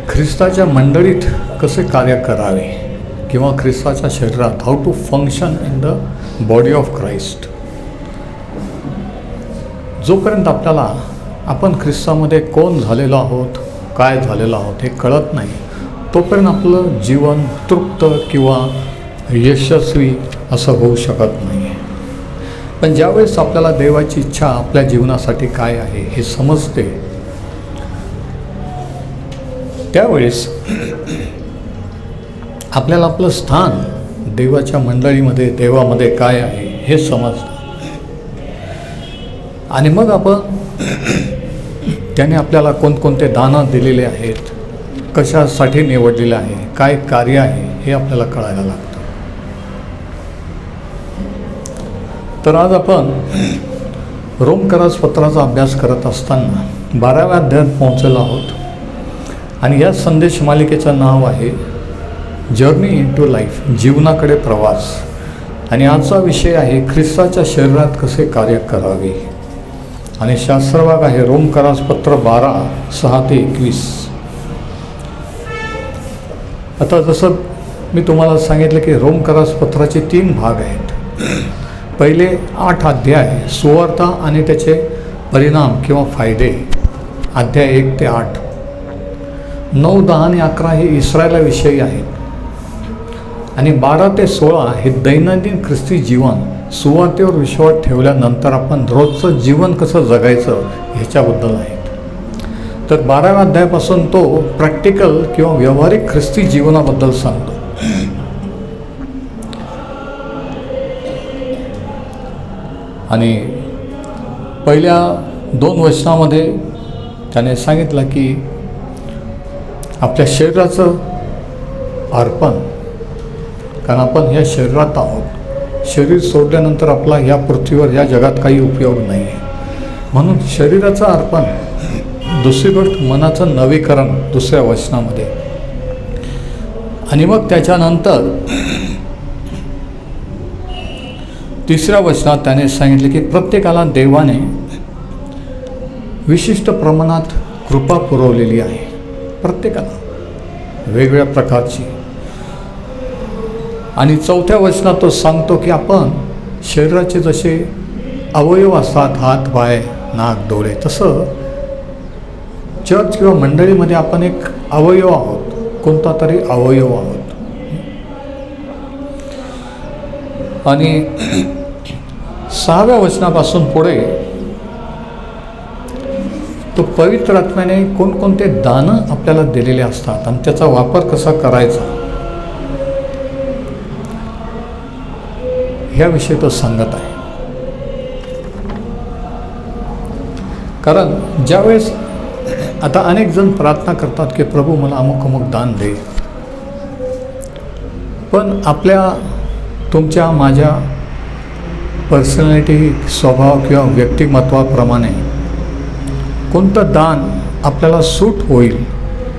ख्रिस्ताच्या मंडळीत कसे कार्य करावे किंवा ख्रिस्ताच्या शरीरात how to function in the body of Christ. जोपर्यंत आपल्याला आपण ख्रिस्तामध्ये कोण झालेलो आहोत, काय झालेलो आहोत हे कळत नाही, तोपर्यंत आपलं जीवन तृप्त किंवा यशस्वी असं होऊ शकत नाही. पण ज्यावेळेस आपल्याला देवाची इच्छा आपल्या जीवनासाठी काय आहे हे समजते, त्यावेळेस आपल्याला आपलं स्थान देवाच्या मंडळीमध्ये, देवामध्ये काय आहे हे समजतं. आणि मग आपण त्याने आपल्याला कोणकोणते दान दिलेले आहेत, कशासाठी निवडलेलं आहे, काय कार्य आहे हे आपल्याला कळायला लागतं. तर आज आपण रोमकरास पत्राचा अभ्यास करत असताना 12व्या अध्यायात पोहोचलेलो आहोत आणि या संदेश मालिकेचं नाव आहे जर्नी इन टू लाईफ, जीवनाकडे प्रवास. आणि आजचा विषय आहे ख्रिस्ताच्या शरीरात कसे कार्य करावे. आणि शास्त्रभाग आहे रोमकरास पत्र 12:6-21. आता जसं मी तुम्हाला सांगितलं की रोमकरास पत्राचे 3 भाग आहेत. पहिले 8 अध्याय सुवार्ता आणि त्याचे परिणाम किंवा फायदे, अध्याय 1 ते 8. 9, 10 आणि 11 हे इस्रायलाविषयी आहेत. आणि 12 ते 16 हे दैनंदिन ख्रिस्ती जीवन, सुवार्तेवर विश्वास ठेवल्यानंतर आपण रोजचं जीवन कसं जगायचं ह्याच्याबद्दल आहेत. तर 12व्या अध्यायापासून तो प्रॅक्टिकल किंवा व्यावहारिक ख्रिस्ती जीवनाबद्दल सांगतो. आणि पहिल्या 2 वचनामध्ये त्याने सांगितलं की आपल्या शरीराचं अर्पण, कारण आपण ह्या शरीरात आहोत, शरीर सोडल्यानंतर आपला ह्या पृथ्वीवर या जगात काही उपयोग नाही आहे, म्हणून शरीराचं अर्पण. दुसरी गोष्ट मनाचं नवीकरण 2ऱ्या वचनामध्ये. आणि मग त्याच्यानंतर 3ऱ्या वचनात त्याने सांगितले की प्रत्येकाला देवाने विशिष्ट प्रमाणात कृपा पुरवलेली आहे, प्रत्येकाला वेगवेगळ्या प्रकारची. आणि 4थ्या वचनात तो सांगतो की आपण शरीराचे जसे अवयव असतात, हात, पाय, नाक, डोळे, तसं चर्च किंवा मंडळीमध्ये आपण एक अवयव आहोत, कोणता तरी अवयव आहोत. आणि 6व्या वचनापासून पुढे तो पवित्र आत्म्याने कोणकोणते दानं आपल्याला दिलेले असतात आणि त्याचा वापर कसा करायचा ह्याविषयी तो सांगत आहे. कारण ज्यावेळेस आता अनेक जण प्रार्थना करतात की प्रभू मला अमुक अमुक दान दे, पण आपल्या, तुमच्या, माझ्या पर्सनॅलिटी, स्वभाव किंवा व्यक्तिमत्वाप्रमाणे कोणतं दान आपल्याला सूट होईल,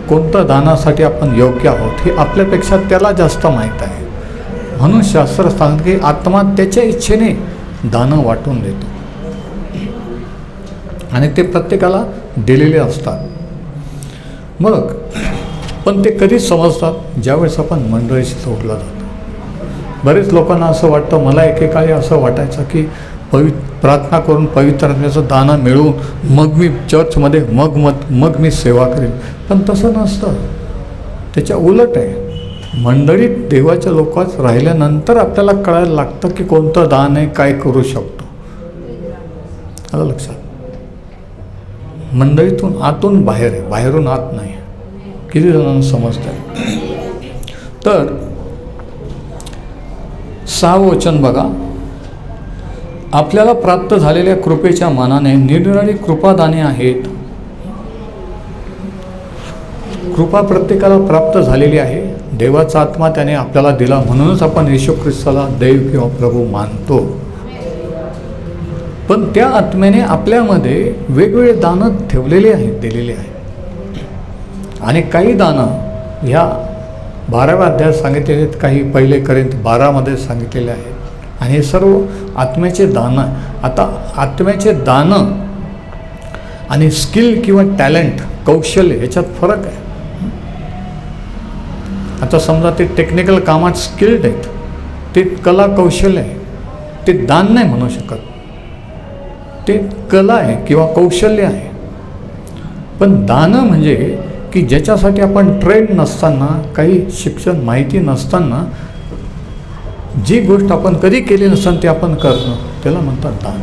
कोणतं दानासाठी आपण योग्य आहोत हे आपल्यापेक्षा त्याला जास्त माहीत आहे. म्हणून शास्त्र सांगतं की आत्मा त्याच्या इच्छेने दानं वाटून देतो आणि ते प्रत्येकाला दिलेले असतात. मग पण ते कधी समजतात, ज्यावेळेस आपण मंडळीशी जोडला जातो. बरेच लोकांना असं वाटतं, मला एकेकाळी असं वाटायचं की प्रार्थना करून पवित्र आत्म्याचं दान मिळवून मग मी चर्चमध्ये मग मी सेवा करेन. पण तसं नसतं, त्याच्या उलट आहे. मंडळीत देवाच्या लोकात राहिल्यानंतर आपल्याला कळायला लागतं की कोणतं दान आहे, काय करू शकतो. आलं लक्षात? मंडळीतून आतून बाहेर आहे, बाहेरून आत नाही. किती जणांना समजतं आहे? तर 6वं वचन बघा, आपल्याला प्राप्त झालेल्या कृपेच्या मानाने निरनिराळी कृपादाने आहेत. कृपा प्रत्येकाला प्राप्त झालेली आहे. देवाचा आत्मा त्याने आपल्याला दिला, म्हणूनच आपण येशू ख्रिस्ताला देव किंवा प्रभू मानतो. पण त्या आत्म्याने आपल्यामध्ये वेगवेगळे दानं ठेवलेले आहेत, दिलेले आहेत. आणि काही दानं ह्या 12व्या अध्यायात सांगितलेले आहेत, काही पहिले करिंथ 12मध्ये सांगितलेले आहेत. आणि हे सर्व आत्म्याचे दानं. आता आत्म्याचे दानं आणि स्किल किंवा टॅलेंट, कौशल्य ह्याच्यात फरक आहे. आता समजा ते टेक्निकल कामात स्किल्ड आहेत, ते कला कौशल्य आहे, ते दान नाही म्हणू शकत, ते कला आहे किंवा कौशल्य आहे. पण दानं म्हणजे की ज्याच्यासाठी आपण ट्रेंड नसताना, काही शिक्षण माहिती नसताना जी गोष्ट आपण कधी केली नसताना ते आपण करणं, त्याला म्हणतात दान.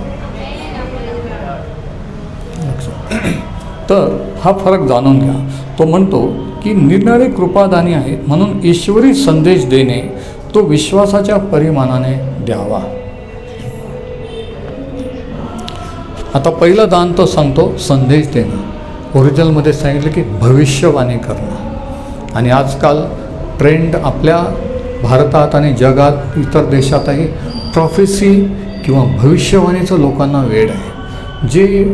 तर हा फरक जाणून घ्या. तो म्हणतो की निरनिराळे कृपादानी आहेत, म्हणून ईश्वरी संदेश देणे तो विश्वासाच्या परिमाणाने द्यावा. आता पहिलं दान तो सांगतो संदेश देणं. ओरिजिनलमध्ये सांगितलं की भविष्यवाणी करणं. आणि आजकाल ट्रेंड आपल्या भारतात आणि जगात इतर देशातही प्रॉफेसी किंवा भविष्यवाणीचं लोकांना वेड आहे. जे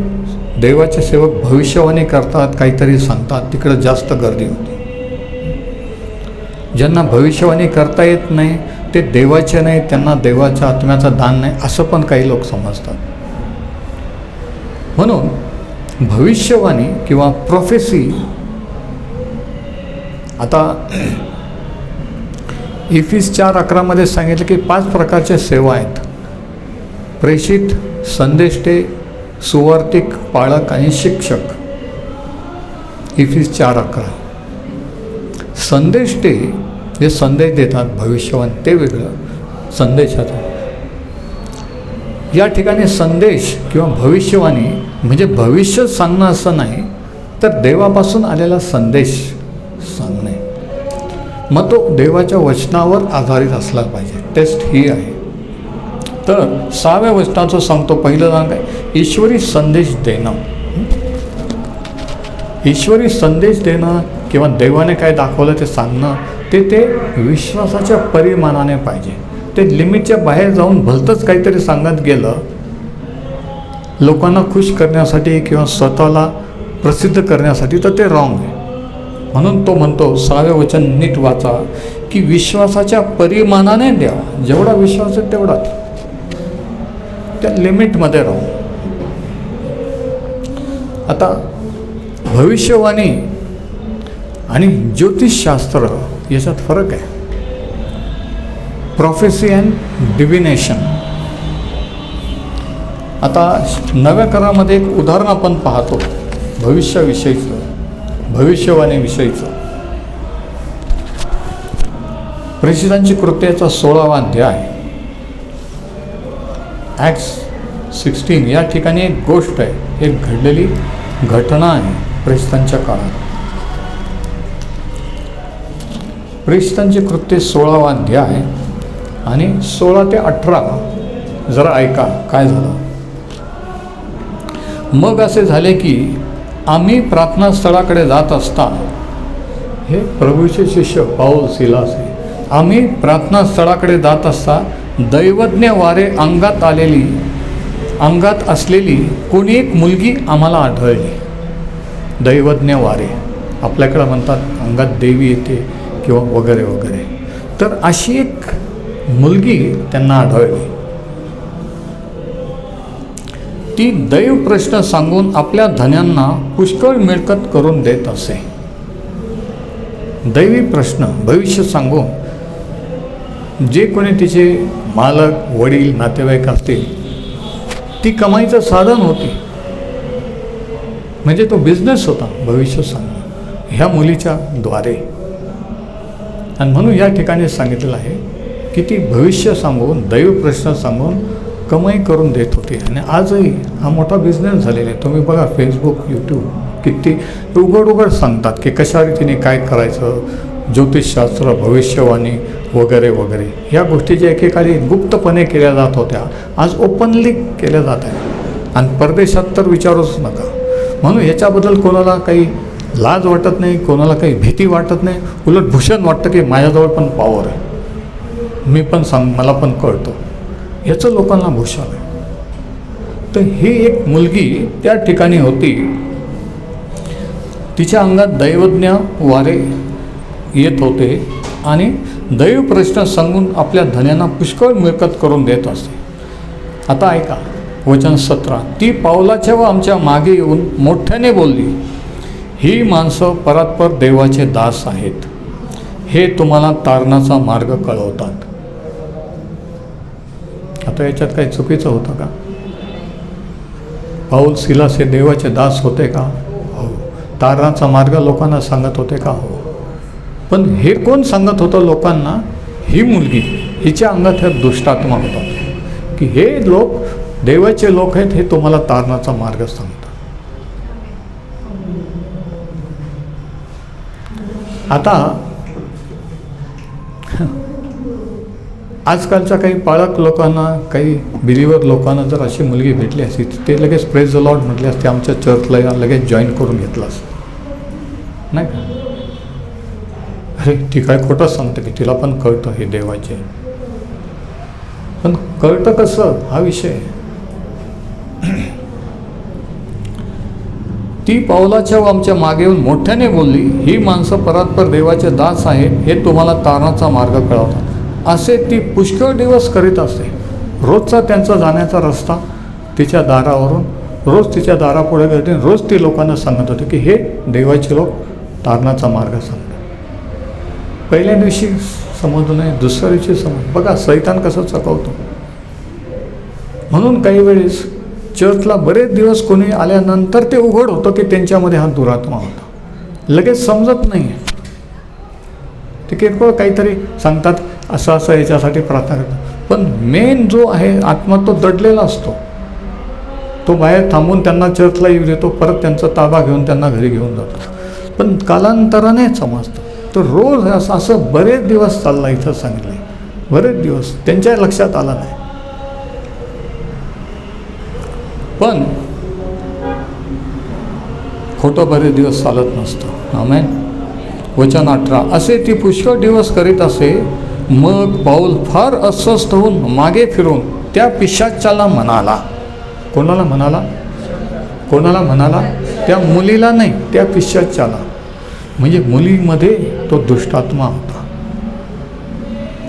देवाचे सेवक भविष्यवाणी करतात, काहीतरी सांगतात, तिकडं जास्त गर्दी होती. ज्यांना भविष्यवाणी करता येत नाही ते देवाचे नाही, त्यांना देवाच्या आत्म्याचं दान नाही, असं पण काही लोक समजतात. म्हणून भविष्यवाणी किंवा प्रोफेसी, आता इफिस 4:11 सांगितलं की 5 प्रकारच्या सेवा आहेत: प्रेषित, संदेष्टे, सुवार्तिक, पाळक आणि शिक्षक. इफिस 4:11. संदेष्टे जे संदेश देतात, भविष्यवाणी ते वेगळं, संदेशाचं. या ठिकाणी संदेश किंवा भविष्यवाणी म्हणजे भविष्य सांगणं असं नाही, तर देवापासून आलेला संदेश सांगणे. मग तो देवाच्या वचनावर आधारित असला पाहिजे. टेस्ट ही आहे. तर 6व्या वचनाचं सांगतो, पहिलं दान काय? ईश्वरी संदेश देणं. ईश्वरी संदेश देणं किंवा देवाने काय दाखवलं ते सांगणं, ते विश्वासाच्या परिमाणाने पाहिजे. ते लिमिटच्या बाहेर जाऊन भलतंच काहीतरी सांगत गेलं लोकांना खुश करण्यासाठी किंवा स्वतःला प्रसिद्ध करण्यासाठी, तर ते रॉंग आहे. म्हणून तो म्हणतो, 6वें वचन नीट वाचा, की विश्वासाच्या परिमाणाने द्यावा. जेवढा विश्वास आहे तेवढाच, त्या लिमिटमध्ये राहू. आता भविष्यवाणी आणि ज्योतिषशास्त्र याच्यात फरक आहे. प्रॉफेसी अँड डिव्हिनेशन. आता नव्या करामध्ये एक उदाहरण आपण पाहतो भविष्याविषयीचं, भविष्यवाणीविषयीचं. प्रेषितांची कृत्याचा 16वा अध्याय, ॲक्ट्स 16. या ठिकाणी एक गोष्ट आहे, एक घडलेली घटना आहे प्रेषितांच्या काळात. प्रेषितांची कृत्ये 16वा अध्याय आणि 16 ते 18 जरा ऐका काय झालं. मग असे झाले की आम्ही प्रार्थना स्थळाकडे जात असता, हे प्रभूचे शिष्य पाऊल सिलास आहे. आम्ही प्रार्थना स्थळाकडे जात असता दैवज्ञ वारे अंगात असलेली कोणी एक मुलगी आम्हाला आढळली. दैवज्ञ वारे आपल्याकडं म्हणतात अंगात देवी येते किंवा वगैरे वगैरे. तर अशी एक मुलगी त्यांना आढळली. ती दैव प्रश्न सांगून आपल्या धन्यांना पुष्कळ मिळकत करून देत असे. दैवी प्रश्न, भविष्य सांगून जे कोणी तिचे मालक, वडील, नातेवाईक असतील, ती कमाईचं साधन होती. म्हणजे तो बिझनेस होता भविष्य सांगणं ह्या मुलीच्या द्वारे. आणि म्हणून या ठिकाणी सांगितलेलं आहे की ती भविष्य सांगून, दैव प्रश्न सांगून कमाई करून देत होती. आणि आजही हा मोठा बिझनेस झालेला आहे. तुम्ही बघा फेसबुक, यूट्यूब किती उघड सांगतात की कशा रीतीने काय करायचं, ज्योतिषशास्त्र, भविष्यवाणी वगैरे वगैरे. ह्या गोष्टी ज्या एकेकाळी गुप्तपणे केल्या जात होत्या, आज ओपनली केल्या जात आहे. आणि परदेशात तर विचारूच नका. म्हणून याच्याबद्दल कोणाला काही लाज वाटत नाही, कोणाला काही भीती वाटत नाही. उलट भूषण वाटतं की माझ्याजवळ पण पॉवर आहे, मी पण मला पण कळतं, याचं लोकांना भूषण आहे. तर ही एक मुलगी त्या ठिकाणी होती. तिच्या अंगात दैवज्ञ वारे येत होते आणि दैव प्रश्न सांगून आपल्या धन्यांना पुष्कळ मिळकत करून देत असते. आता ऐका वचन 17. ती पावलाच्या व आमच्या मागे येऊन मोठ्याने बोलली, ही माणसं परात्पर देवाचे दास आहेत. हे तुम्हाला तारणाचा मार्ग कळवतात. आता याच्यात काही चुकीचं होतं का? पाऊल सिलास हे देवाचे दास होते का? हो. तारणाचा मार्ग लोकांना सांगत होते का? हो. पण हे कोण सांगत होतं लोकांना? ही मुलगी, हिच्या अंगात हे दुष्टात्मा होता की हे लोक देवाचे लोक आहेत, हे तुम्हाला तारणाचा मार्ग सांगतात. आता आजकालच्या काही पाळक लोकांना, काही बिलीवर लोकांना जर अशी मुलगी भेटली असती ते लगेच प्रेज द लॉर्ड म्हटले असते, आमच्या चर्चला लगेच जॉईन करून घेतलं असतं, नाही का? अरे ती काय खोटं सांगते की तिला पण कळतं हे देवाचे. पण कळतं कसं हा विषय. ती पावलाच्या व आमच्या मागे येऊन मोठ्याने बोलली, ही माणसं परात्पर देवाचे दास आहेत, हे तुम्हाला तारणाचा मार्ग कळवतात. असे ती पुष्कळ दिवस करीत असते. रोजचा त्यांचा जाण्याचा रस्ता तिच्या दारावरून, रोज तिच्या दारापुढे गेले, रोज ती लोकांना सांगत होते की हे देवाचे लोक तारणाचा मार्ग सांगतात. पहिल्या दिवशी समजून नाही, दुसऱ्या दिवशी समज. बघा सैतान कसं चकवतो. म्हणून काही वेळेस चर्चला बरेच दिवस कोणी आल्यानंतर ते उघड होतं की त्यांच्यामध्ये हा दुरात्मा होता. लगेच समजत नाही. ते किरकोळ काहीतरी सांगतात, असं असं याच्यासाठी प्रार्थना करतात. पण मेन जो आहे आत्मा तो दडलेला असतो. तो बाहेर थांबून त्यांना चर्चला येऊ देतो, परत त्यांचा ताबा घेऊन त्यांना घरी घेऊन जातो. पण कालांतराने समजतं. तर रोज असं बरेच दिवस चालला. इथं सांगितलं बरेच दिवस त्यांच्या लक्षात आला नाही. पण खोटं बरेच दिवस चालत नसतं. आमेन. वचन 18, असे ती पुष्कळ दिवस करीत असे. मग पाऊल फार अस्वस्थ होऊन मागे फिरून त्या पिशाच्याला म्हणाला. कोणाला म्हणाला? कोणाला म्हणाला? त्या मुलीला नाही, त्या पिशाच्याला. म्हणजे मुलीमध्ये तो दुष्टात्मा होता.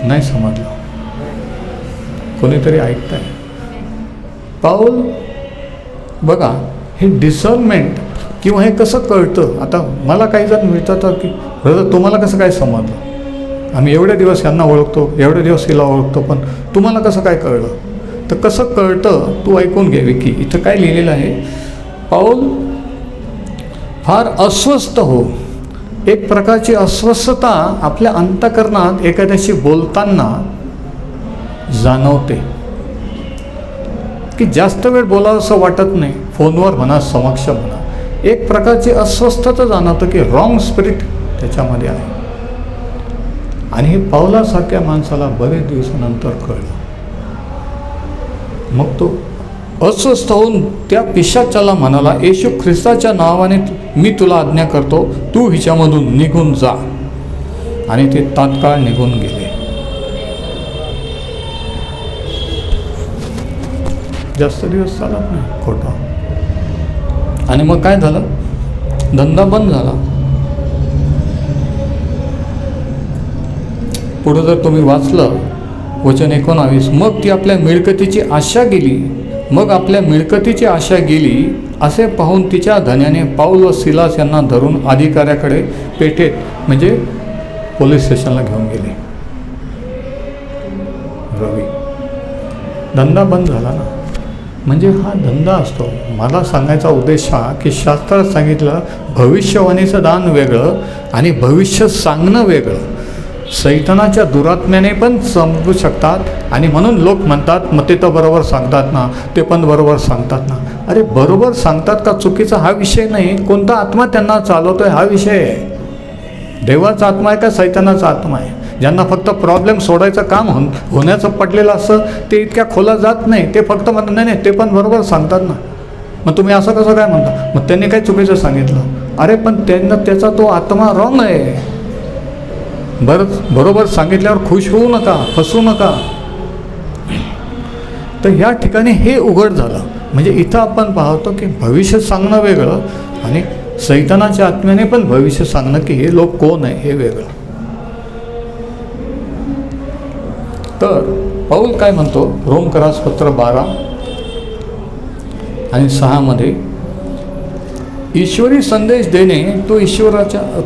नाही समजलं? कोणीतरी ऐकताय? पाऊल बघा, हे डिसर्नमेंट किंवा हे कसं कळतं. आता मला काही जण मिळतात की ब्रदर तुम्हाला कसं काय समजलं? आम्ही एवढे दिवस यांना ओळखतो, एवढे दिवस हिला ओळखतो, पण तुम्हाला कसं काय कळलं? तर कसं कळतं तू ऐकून घे विकी. इथं काय लिहिलेलं आहे? पाऊल फार अस्वस्थ हो. एक प्रकारची अस्वस्थता आपल्या अंतःकरणात एखाद्याशी बोलताना जाणवते की जास्त वेळ बोलावं असं वाटत नाही. फोनवर म्हणा, समक्ष म्हणा, एक प्रकारची अस्वस्थता जाणवतं की रॉंग स्पिरिट त्याच्यामध्ये आहे. आणि हे पावलासारख्या माणसाला बरेच दिवसानंतर कळलं. मग तो अस्वस्थ होऊन त्या पिशाच्याला म्हणाला, येशू ख्रिस्ताच्या नावाने मी तुला आज्ञा करतो, तू हिच्यामधून निघून जा. आणि ते तात्काळ निघून गेले. जास्त दिवस चालत नाही खोटा. आणि मग काय झालं? धंदा बंद झाला. पुढे जर तुम्ही वाचलं वचन 19, मग ती आपल्या मिळकतीची आशा गेली. मग आपल्या मिळकतीची आशा गेली असे पाहून तिच्या धन्याने पाऊल व सिलास यांना धरून अधिकाऱ्याकडे पेठेत म्हणजे पोलीस स्टेशनला घेऊन गेले. रवी, धंदा बंद झाला ना. म्हणजे हा धंदा असतो. मला सांगायचा उद्देश हा की शास्त्रात सांगितलं भविष्यवाणीचं दान वेगळं आणि भविष्य सांगणं वेगळं. सैतानाच्या दुरात्म्याने पण समजू शकतात. आणि म्हणून लोक म्हणतात मग ते तर बरोबर सांगतात ना, ते पण बरोबर सांगतात ना. अरे बरोबर सांगतात का चुकीचा हा विषय नाही, कोणता आत्मा त्यांना चालवतोय हा विषय आहे. देवाचा आत्मा आहे का सैतानाचा आत्मा आहे? ज्यांना फक्त प्रॉब्लेम सोडायचं काम होण्याचं पडलेलं असतं ते इतक्या खोला जात नाही. ते फक्त म्हणतात नाही नाही ते पण बरोबर सांगतात ना, मग तुम्ही असं कसं काय म्हणता? मग त्यांनी काय चुकीचं सांगितलं? अरे पण त्यांना त्याचा तो आत्मा रॉंग आहे. बरोबर सांगितल्यावर खुश होऊ नका, फसवू नका. तर ह्या ठिकाणी हे उघड झालं. म्हणजे इथं आपण पाहतो की भविष्य सांगणं वेगळं आणि सैतानाच्या आत्म्याने पण भविष्य सांगणं की हे लोक कोण आहे हे वेगळं. तर पाऊल काय म्हणतो? रोमकरासपत्र 12 आणि 6 मध्ये ईश्वरी संदेश देणे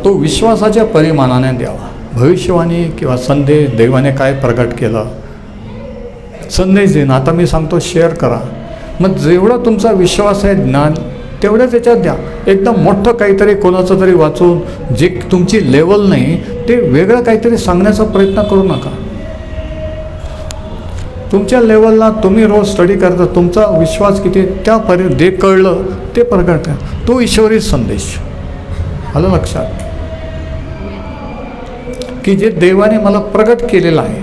तो विश्वासाच्या परिमाणाने द्यावा. भविष्यवाणी किंवा संदेश देवाने काय प्रगट केलं, संदेश देणं. आता मी सांगतो शेअर करा. मग जेवढा तुमचा विश्वास आहे ज्ञान तेवढं त्याच्यात द्या. एकदम मोठं काहीतरी कोणाचं तरी वाचून जे तुमची लेवल नाही ते वेगळं काहीतरी सांगण्याचा प्रयत्न करू नका. तुमच्या लेवलला तुम्ही रोज स्टडी करता, तुमचा विश्वास किती त्यापर्यंत जे कळलं ते प्रगट करा. तो ईश्वरी संदेश. आलं लक्षात की जे देवाने मला प्रगट केलेलं आहे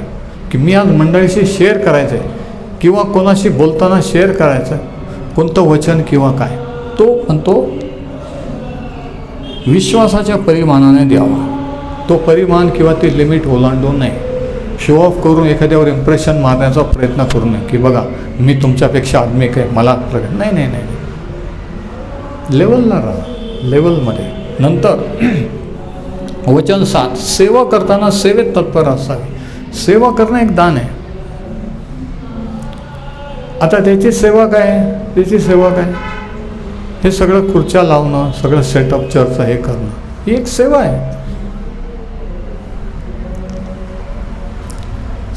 की मी आज मंडळीशी शेअर करायचं आहे किंवा कोणाशी बोलताना शेअर करायचं कोणतं वचन किंवा काय, तो म्हणतो विश्वासाच्या परिमाणाने द्यावा. तो परिमाण किंवा ती लिमिट ओलांडू नये. शो ऑफ करून एखाद्यावर इम्प्रेशन मारण्याचा प्रयत्न करू नये की बघा मी तुमच्यापेक्षा आत्मिक आहे, मला प्रगट. नाही नाही नाही, लेवलला राहा, लेवलमध्ये. नंतर वचन 7, सेवा करताना सेवेत तत्पर असावे. सेवा करणं एक दान आहे. आता त्याची सेवा काय, त्याची सेवा काय, हे सगळं खुर्च्या लावणं, सगळं सेटअप चर्चा हे करणं ही एक सेवा आहे.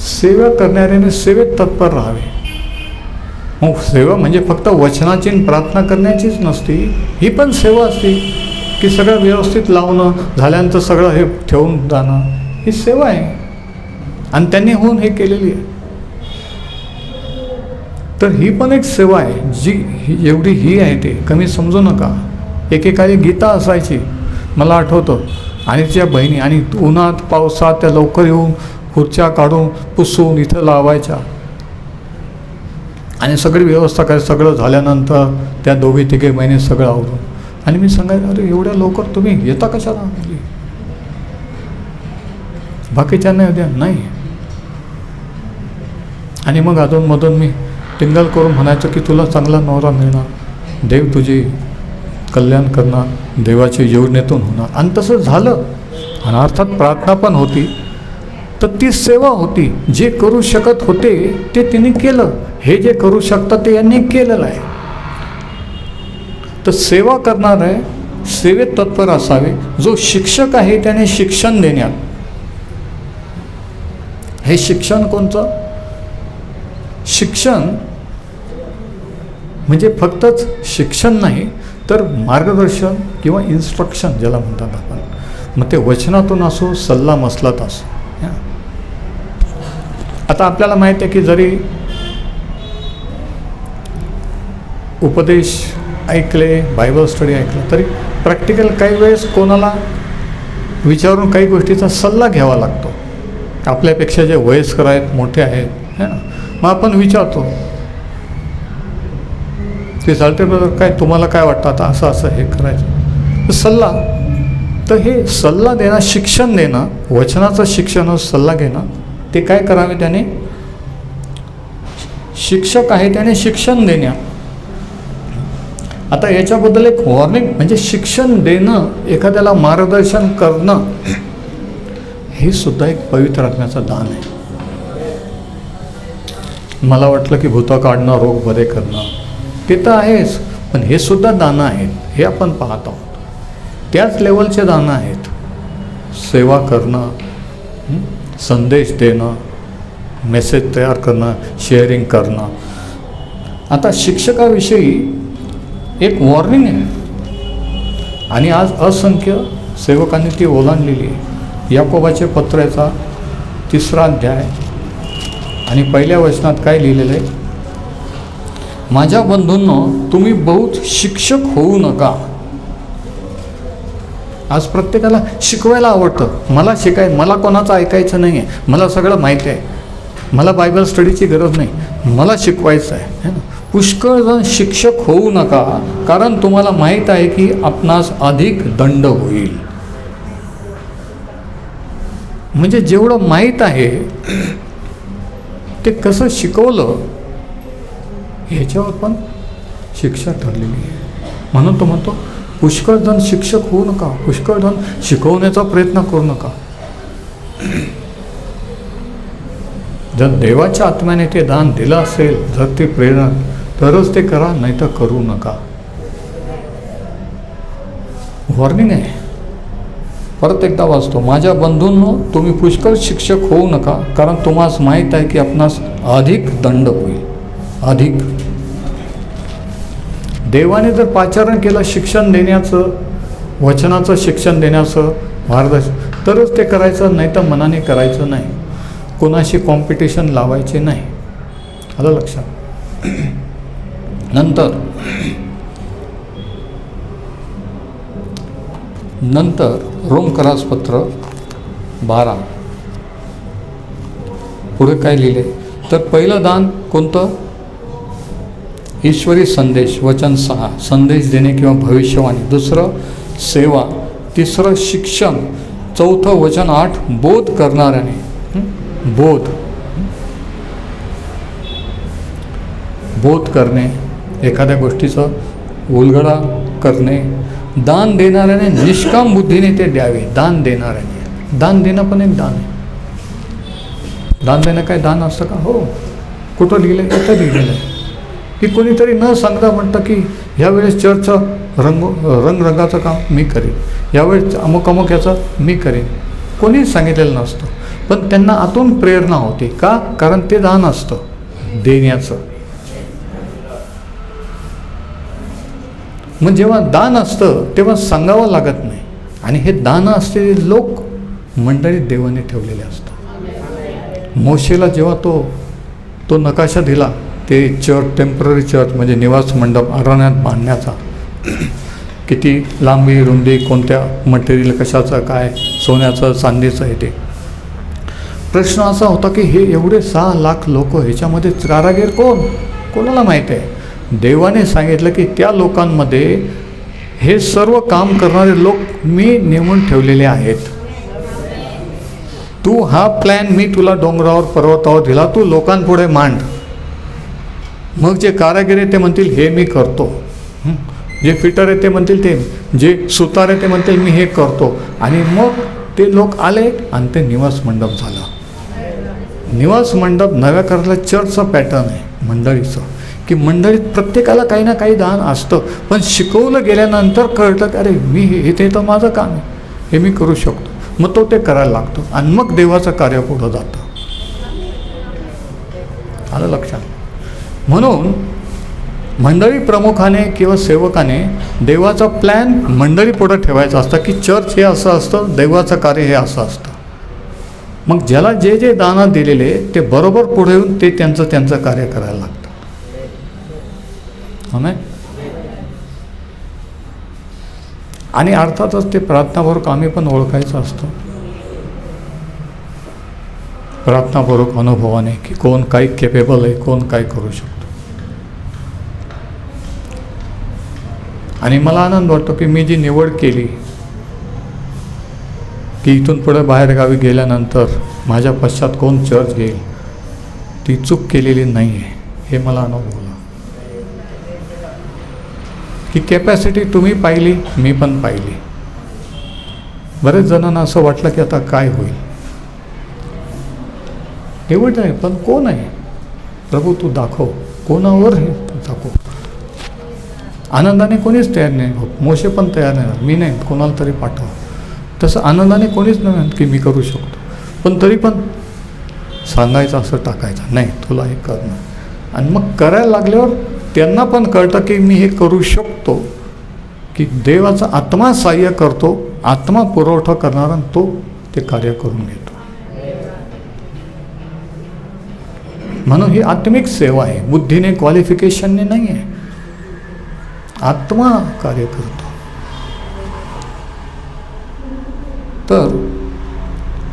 सेवा करणाऱ्याने सेवेत तत्पर राहावे. मग सेवा म्हणजे फक्त वचनाची प्रार्थना करण्याचीच नसती, ही पण सेवा असते की सगळं व्यवस्थित लावणं, झाल्यानंतर सगळं हे ठेवून जाणं, ही सेवा आहे. आणि त्यांनी होऊन हे केलेली आहे. तर ही पण एक सेवा आहे. जी एवढी ही आहे ते कमी समजू नका. एकेकाळी गीता असायची, मला आठवतं, आणि तिच्या बहिणी आणि उन्हात पावसात त्या लवकर येऊन खुर्च्या काढून पुसून इथं लावायच्या आणि सगळी व्यवस्था काय. सगळं झाल्यानंतर त्या दोघी तिघे महिने सगळं आवरून. आणि मी सांगायचं अरे एवढ्या लवकर तुम्ही येता कशाला, बाकीच्यांना द्या नाही. आणि मग अधूनमधून मी टिंगल करून म्हणायचं की तुला चांगला नवरा मिळणार, देव तुझी कल्याण करणार, देवाच्या योजनेतून होणार. आणि तसं झालं. आणि अर्थात प्रार्थना पण होती. तर ती सेवा होती. जे करू शकत होते ते तिने केलं. हे जे करू शकतात ते यांनी केलेलं आहे. तर सेवा करणार आहे सेवेत तत्पर असावे. जो शिक्षक आहे त्याने शिक्षण देण्यात. हे शिक्षण कोणतं, शिक्षण म्हणजे फक्तच शिक्षण नाही तर मार्गदर्शन किंवा इन्स्ट्रक्शन ज्याला म्हणतात आपण. मग ते वचनातून असो, सल्ला मसलत असो. आता आपल्याला माहीत आहे की जरी उपदेश ऐकले, बायबल स्टडी ऐकलं, तरी प्रॅक्टिकल काही वेळेस कोणाला विचारून काही गोष्टीचा सल्ला घ्यावा लागतो. आपल्यापेक्षा जे वयस्कर आहेत, मोठे आहेत, है ना, मग आपण विचारतो ते चालते ब्रदर, काय तुम्हाला काय वाटतं आता असं असं हे करायचं, सल्ला. तर हे सल्ला देणं, शिक्षण देणं, वचनाचं शिक्षण, सल्ला घेणं, ते काय करावे त्याने, शिक्षक आहे त्याने शिक्षण देण्या. आता याच्याबद्दल एक वॉर्निंग म्हणजे शिक्षण देणं, एखाद्याला मार्गदर्शन करणं, हे सुद्धा एक पवित्र आत्म्याचं दान आहे. मला वाटलं की भूतं काढणं, रोग बरे करणं ते तर आहेच, पण हे सुद्धा दानं आहेत. हे आपण पाहत आहोत. त्याच लेवलचे दानं आहेत. सेवा करणं, संदेश देणं, मेसेज तयार करणं, शेअरिंग करणं. आता शिक्षकाविषयी एक वॉर्निंग आहे आणि आज असंख्य सेवकांनी ती ओलांडलेली आहे. याकोबाचे पत्राचा 3रा अध्याय आणि 1ल्या वचनात काय लिहिलेलं आहे, माझ्या बंधूंनो तुम्ही बहुत शिक्षक होऊ नका. आज प्रत्येकाला शिकवायला आवडतं. मला मला कोणाचं ऐकायचं नाही आहे, मला सगळं माहिती आहे, मला बायबल स्टडीची गरज नाही, मला शिकवायचं आहे ना. पुष्कळ जण शिक्षक होऊ नका, कारण तुम्हाला माहीत आहे की आपणास अधिक दंड होईल. म्हणजे जेवढं माहीत आहे ते कसं शिकवलं ह्याच्यावर पण शिक्षा ठरलेली आहे. म्हणून तो म्हणतो पुष्कळ जण शिक्षक होऊ नका, पुष्कळ जण शिकवण्याचा प्रयत्न करू नका. जर देवाच्या आत्म्याने ते दान दिलं असेल, जर ते प्रेरणा, तरच ते करा, नाही तर करू नका. वॉर्निंग आहे. परत एकदा वाचतो, माझ्या बंधूंनो तुम्ही पुष्कळ शिक्षक होऊ नका, कारण तुम्हाला माहीत आहे की आपणास अधिक दंड होईल. अधिक देवाने जर पाचारण केलं शिक्षण देण्याचं, वचनाचं शिक्षण देण्याचं मार्गदर्शन, तरच ते करायचं, नाही तर मनाने करायचं नाही. कोणाशी कॉम्पिटिशन लावायचे नाही. आलं लक्षात. नंतर रोमकरासपत्र 12 पुढे काय लिहिले तर पहिलं दान कोणतं? ईश्वरी संदेश, वचन 6 संदेश देणे किंवा भविष्यवाणी. दुसरं सेवा. तिसरं शिक्षण. चौथं वचन 8 बोध करणाऱ्याने. बोध करणे, एखाद्या गोष्टीचं उलगडा करणे. दान देणाऱ्याने निष्काम बुद्धीने ते द्यावे. दान देणाऱ्याने. दान देणं पण एक दान आहे. दान देणं काय दान असतं का? हो. कुठं लिहिलं आहे? इथं लिहिलेलं आहे की कोणीतरी न सांगता म्हणतं की ह्यावेळेस चर्चचं रंगरंगाचं काम मी करेन, यावेळेस अमुक अमुक याचं मी करेन. कोणीच सांगितलेलं नसतं, पण त्यांना आतून प्रेरणा होते. का? कारण ते दान असतं देण्याचं. मग जेव्हा दान असतं तेव्हा सांगावं लागत नाही. आणि हे दान असलेले लोक मंडळीत देवाने ठेवलेले असतात. मोशेला जेव्हा तो नकाशा दिला, ते चर्च, टेम्पररी चर्च म्हणजे निवास मंडप अरण्यात बांधण्याचा, किती लांबी रुंदी, कोणत्या मटेरियल, कशाचं काय, सोन्याचं चांदीचं आहे ते. प्रश्न असा होता की हे एवढे 6 लाख लोक, ह्याच्यामध्ये कारागीर कोणाला माहीत आहे? देवाने सांगितलं की त्या लोकांमध्ये हे सर्व काम करणारे लोक मी नेमून ठेवलेले आहेत. तू हा प्लॅन मी तुला डोंगरावर पर्वतावर दिला, तू लोकांपुढे मांड. मग जे कारागीर आहे ते म्हणतील हे मी करतो, जे फिटर आहे ते म्हणतील ते, जे सुतार आहे ते म्हणतील मी हे करतो. आणि मग ते लोक आले आणि ते निवास मंडप झाला. निवास मंडप नव्या करायला चर्चचा पॅटर्न आहे मंडळीचं, की मंडळीत प्रत्येकाला काही ना काही दान असतं, पण शिकवलं गेल्यानंतर कळतं की अरे हे तर माझं काम आहे, हे मी करू शकतो. मग तो ते करायला लागतो आणि मग देवाचं कार्य पुढं जातं. आलं लक्षात. म्हणून मंडळी प्रमुखाने किंवा सेवकाने देवाचा प्लॅन मंडळी पुढं ठेवायचा असतं, की चर्च हे असं असतं, देवाचं कार्य हे असं असतं. मग ज्याला जे जे दान दिलेले ते बरोबर पुढे येऊन ते त्यांचं कार्य करायला लागतं. हो नाही? आणि अर्थातच ते प्रार्थनापूर्वक आम्ही पण ओळखायचं असतं, प्रार्थनापूर्वक अनुभवाने, की कोण काय केपेबल आहे, कोण काय करू शकतो. आणि मला आनंद वाटतो की मी जी निवड केली की इथून पुढे बाहेरगावी गेल्यानंतर माझ्या पश्चात कोण चर्च घेईल, ती चूक केलेली नाही आहे. हे मला अनुभवलं की कॅपॅसिटी तुम्ही पाहिली, मी पण पाहिली. बरेच जणांना असं वाटलं की आता काय होईल, एवढं आहे, पण कोण आहे प्रभू तू दाखव, कोणावर हे दाखव. आनंदाने कोणीच तयार नाही होत. मोशे पण तयार नाही, मी नाही, कोणाला तरी पाठव. तसं आनंदाने कोणीच नाही म्हणत की मी करू शकतो, पण तरी पण सांगायचं असं टाकायचं नाही, तुला हे करणं. आणि मग करायला लागल्यावर त्यांना पण कळतं की मी हे करू शकतो, की देवाचा आत्मा सहाय्य करतो, आत्मा पुरवठा करणारा तो ते कार्य करून घेतो. म्हणून ही आत्मिक सेवा आहे, बुद्धीने क्वालिफिकेशनने नाही आहे, आत्मा कार्य करतो. तर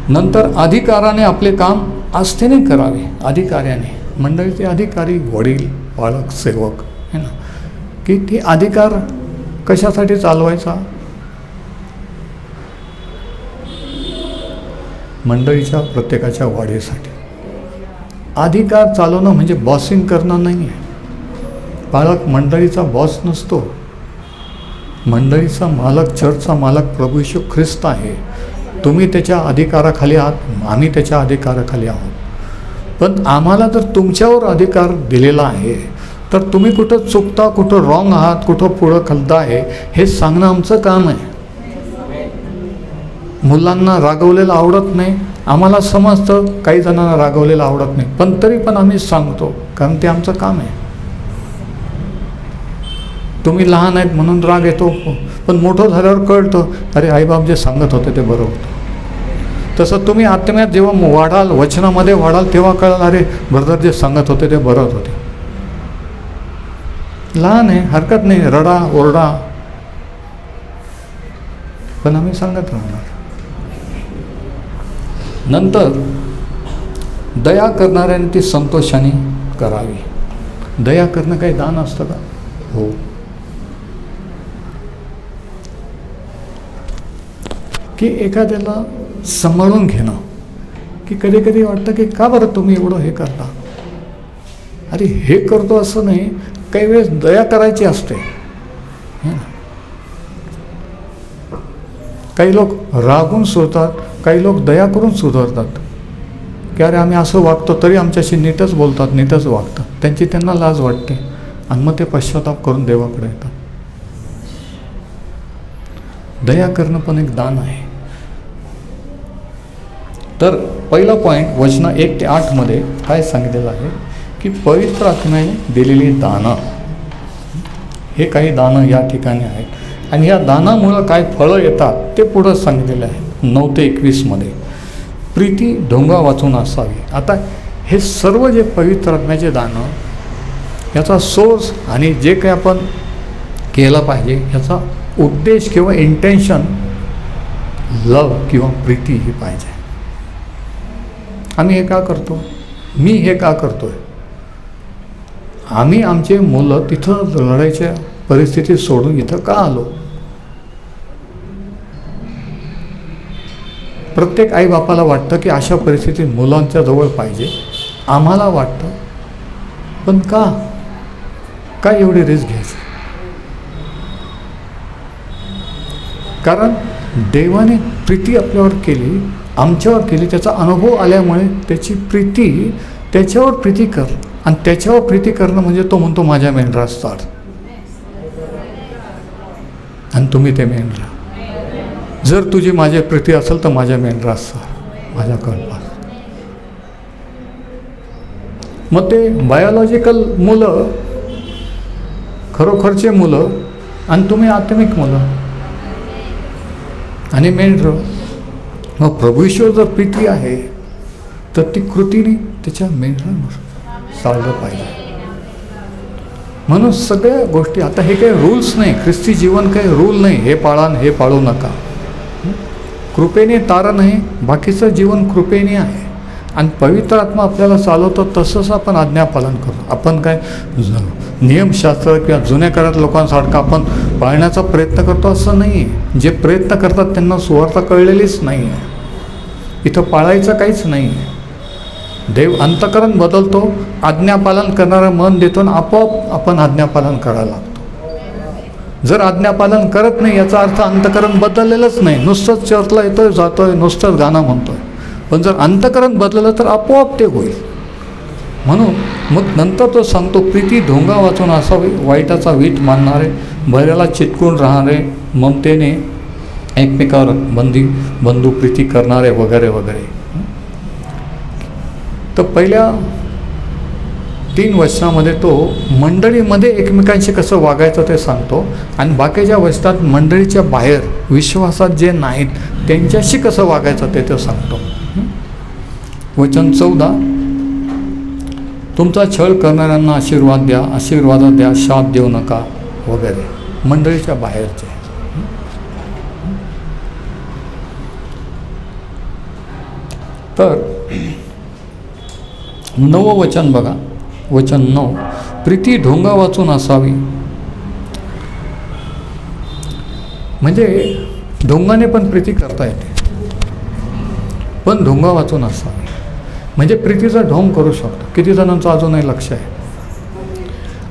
नंतर अधिकाराने आपले काम आस्थेने करावे. अधिकाऱ्याने मंडळीचे अधिकारी, वडील, पालक, सेवक है ना, की ती अधिकार कशासाठी चालवायचा? मंडळीच्या प्रत्येकाच्या वाढीसाठी. अधिकार चालवणं म्हणजे बॉसिंग करणं नाही आहे. पालक मंडळीचा बॉस नसतो. मंडळीचा मालक, चर्चचा मालक प्रभू येशू ख्रिस्त आहे. तुम्ही त्याच्या अधिकाराखाली आहात, आम्ही त्याच्या अधिकाराखाली आहोत. पण आम्हाला जर तुमच्यावर अधिकार दिलेला आहे तर तुम्ही कुठं चुकता, कुठं रॉंग आहात, कुठं पुढं खलता आहे हे सांगणं आमचं काम आहे. मुलांना रागवलेलं आवडत नाही, आम्हाला समजतं काही जणांना रागवलेलं आवडत नाही, पण तरी पण आम्ही सांगतो, कारण ते आमचं काम आहे. तुम्ही लहान आहेत म्हणून राग येतो, पण मोठं झाल्यावर कळतं अरे आईबाप जे सांगत होते ते बरं होतं. तसं तुम्ही आत्म्यात जेव्हा वाढाल, वचनामध्ये वाढाल, तेव्हा कळाल अरे ब्रदर जे सांगत होते ते बरं होते. लहान आहे, हरकत नाही, रडा ओरडा, पण आम्ही सांगत राहणार. नंतर दया करणाऱ्याने ती संतोषाने करावी. दया करणं काही दान असतं का? हो. की एखाद्याला सांभाळून घेणं, की कधी कधी वाटतं की का बरं तुम्ही एवढं हे करता. अरे हे करतो असं नाही, काही वेळेस दया करायची असते. काही लोक रागून सुधरतात, काही लोक दया करून सुधारतात. की अरे आम्ही असं वागतो तरी आमच्याशी नीटच बोलतात, नीटच वागतात. त्यांची त्यांना लाज वाटते आणि मग ते पश्चाताप करून देवाकडे येतात. दया करणं पण एक दान आहे. तर पहिला पॉईंट वचन 1 ते 8 मध्ये काय सांगितलेलं आहे की पवित्र आत्म्याने दिलेली दानं, हे काही दानं या ठिकाणी आहेत. आणि या दानामुळं काय फळं येतात ते पुढं सांगितलेलं आहे 9 ते 21 मध्ये. प्रीती ढोंगा वाचून असावी. आता हे सर्व जे पवित्र आत्म्याचे दानं, याचा सोर्स आणि जे काही आपण केलं पाहिजे ह्याचा उद्देश किंवा इंटेन्शन लव किंवा प्रीती ही पाहिजे. आम्ही हे का करतो? मी हे का करतोय? आम्ही आमचे मुलं तिथं लढायच्या परिस्थितीत सोडून इथं का आलो? प्रत्येक आईबापाला वाटतं की अशा परिस्थितीत मुलांच्या जवळ पाहिजे. आम्हाला वाटतं, पण का एवढी रिस्क घ्यायची? कारण देवाने प्रीती आपल्यावर केली, आमच्यावर केली, त्याचा अनुभव आल्यामुळे त्याची प्रीती, त्याच्यावर प्रीती कर. आणि त्याच्यावर प्रीती करणं म्हणजे तो म्हणतो माझ्या मेंढरास चाल, आणि तुम्ही ते मेंढरा. जर तुझी माझी प्रीती असेल तर माझ्या मेंढरास चाल, माझ्या कळपास. मग ते बायोलॉजिकल मुलं, खरोखरचे मुलं, आणि तुम्ही आत्मिक मुलं आणि मेंढरं. मग प्रभू ईश्वर जर प्रीती आहे तर ती कृतीने त्याच्या मेंढरांवर चाललं पाहिजे. म्हणून सगळ्या गोष्टी, आता हे काही रूल्स नाही, ख्रिस्ती जीवन काही रूल नाही, हे पाळा हे पाळू नका. कृपेने तारण आहे, बाकीचं जीवन कृपेने आहे. आणि पवित्र आत्मा आपल्याला चालवतो तसंच आपण आज्ञापालन करू. आपण काय नियमशास्त्र किंवा जुन्या काळात लोकांसारखं आपण पाळण्याचा प्रयत्न करतो असं नाही आहे. जे प्रयत्न करतात त्यांना सुवार्ता कळलेलीच नाही आहे. इथं पाळायचं काहीच नाही आहे. देव अंतःकरण बदलतो, आज्ञापालन करणारं मन देतो आणि आपोआप आपण आज्ञापालन करायला लागतो. जर आज्ञापालन करत नाही याचा अर्थ अंतःकरण बदललेलंच नाही. नुसतंच चर्चला येतोय जातोय, नुसतंच गाणं म्हणतोय. पण जर अंतःकरण बदललं तर आपोआप ते होईल. म्हणून मग नंतर तो सांगतो प्रीती ढोंगा वाचून असावी, वाईटाचा वीट मानणारे, बऱ्याला चिटकून राहणारे, ममतेने एकमेकावर बंधू प्रीती करणारे वगैरे वगैरे. तर पहिल्या 3 वचनामध्ये तो मंडळीमध्ये एकमेकांशी कसं वागायचं ते सांगतो, आणि बाकीच्या वचनात मंडळीच्या बाहेर विश्वासात जे नाहीत त्यांच्याशी कसं वागायचं ते सांगतो. वचन 14, तुमचा छळ करणाऱ्यांना आशीर्वाद द्या, आशीर्वादात द्या, शाप देऊ नका वगैरे. मंडळीच्या बाहेरचे. तर 9वं वचन बघा, वचन 9, प्रीती ढोंगा वाचून असावी. म्हणजे ढोंगाने पण प्रीती करता येते, पण ढोंगा वाचून असावी. म्हणजे प्रीतीचा ढोंग करू शकतो. किती जणांचं अजूनही लक्ष आहे,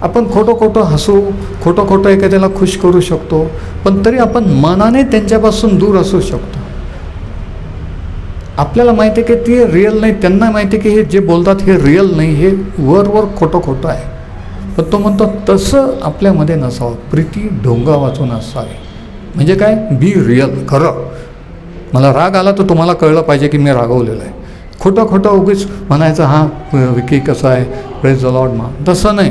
आपण खोटं हसू, खोटं एखाद्याला खुश करू शकतो, पण तरी आपण मनाने त्यांच्यापासून दूर असू शकतो. आपल्याला माहिती आहे की ते रिअल नाही, त्यांना माहिती आहे की हे जे बोलतात हे रिअल नाही, हे वर खोटं आहे. पण तो म्हणतो तसं आपल्यामध्ये नसावं. प्रीती ढोंगा वाचून असावी. म्हणजे काय? बी रिअल, खरं. मला राग आला तर तुम्हाला कळलं पाहिजे की मी रागवलेलं आहे. खोटं खोटं उगीच म्हणायचं हां विकी कसं आहे प्रेज द लॉर्ड मा, तसं नाही.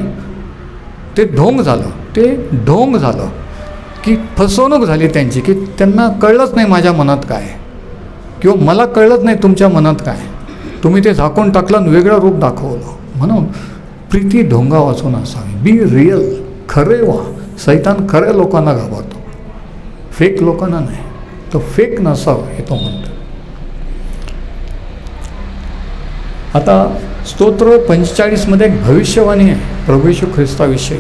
ते ढोंग झालं की फसवणूक झाली त्यांची, की त्यांना कळलंच नाही माझ्या मनात काय किंवा मला कळलंच नाही तुमच्या मनात काय. तुम्ही ते झाकून टाकलं आणि वेगळं रूप दाखवलं. म्हणून प्रीती ढोंगा वाचून असावी. बी रिअल, खरे व्हा. सैतान खऱ्या लोकांना घाबरतो, फेक लोकांना नाही. तो फेक नसावं हे तो म्हणतो. आता स्तोत्र 45 मध्ये एक भविष्यवाणी आहे प्रभू येशू ख्रिस्ताविषयी.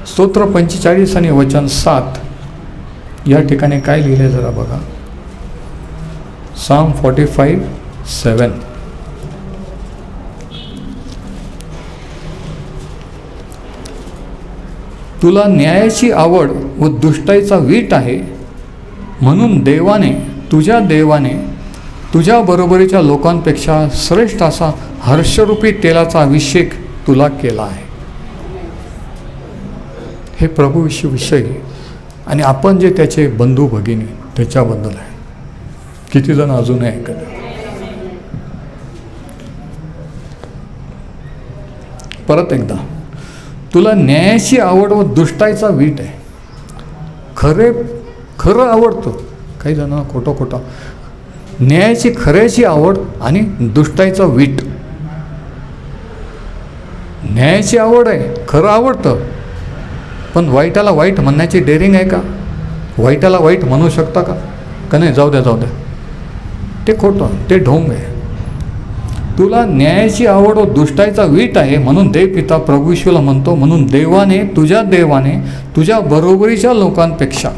स्तोत्र 45 आणि वचन 7 या ठिकाणी काय लिहिले जरा बघा. Psalm 45:7. तुला न्यायाची आवड व दुष्टाईचा वीट आहे, म्हणून देवाने तुझ्या बरोबरीच्या लोकांपेक्षा श्रेष्ठ असा हर्षरूपी तेलाचा अभिषेक तुला केला आहे. हे प्रभूविषयी आणि आपण जे त्याचे बंधू भगिनी त्याच्याबद्दल आहे. किती जण अजूनही ऐकत. परत एकदा, तुला न्यायाची आवड व दुष्टाईचा वीट आहे. खरं आवडतं, काही जणांना खोटं. न्यायाची खऱ्याची आवड आणि दुष्टाईचा वीट. न्यायाची आवड आहे, खरं आवडतं, पण वाईटाला वाईट म्हणण्याची डेअरिंग आहे का? वाईटाला वाईट म्हणू शकता का नाही? जाऊ द्या. ते खोटं, ते ढोंग आहे. तुला न्यायाची आवड व दुष्टाईचा वीट आहे, म्हणून देव पिता प्रभू येशूला म्हणतो, म्हणून देवाने तुझ्या बरोबरीच्या लोकांपेक्षा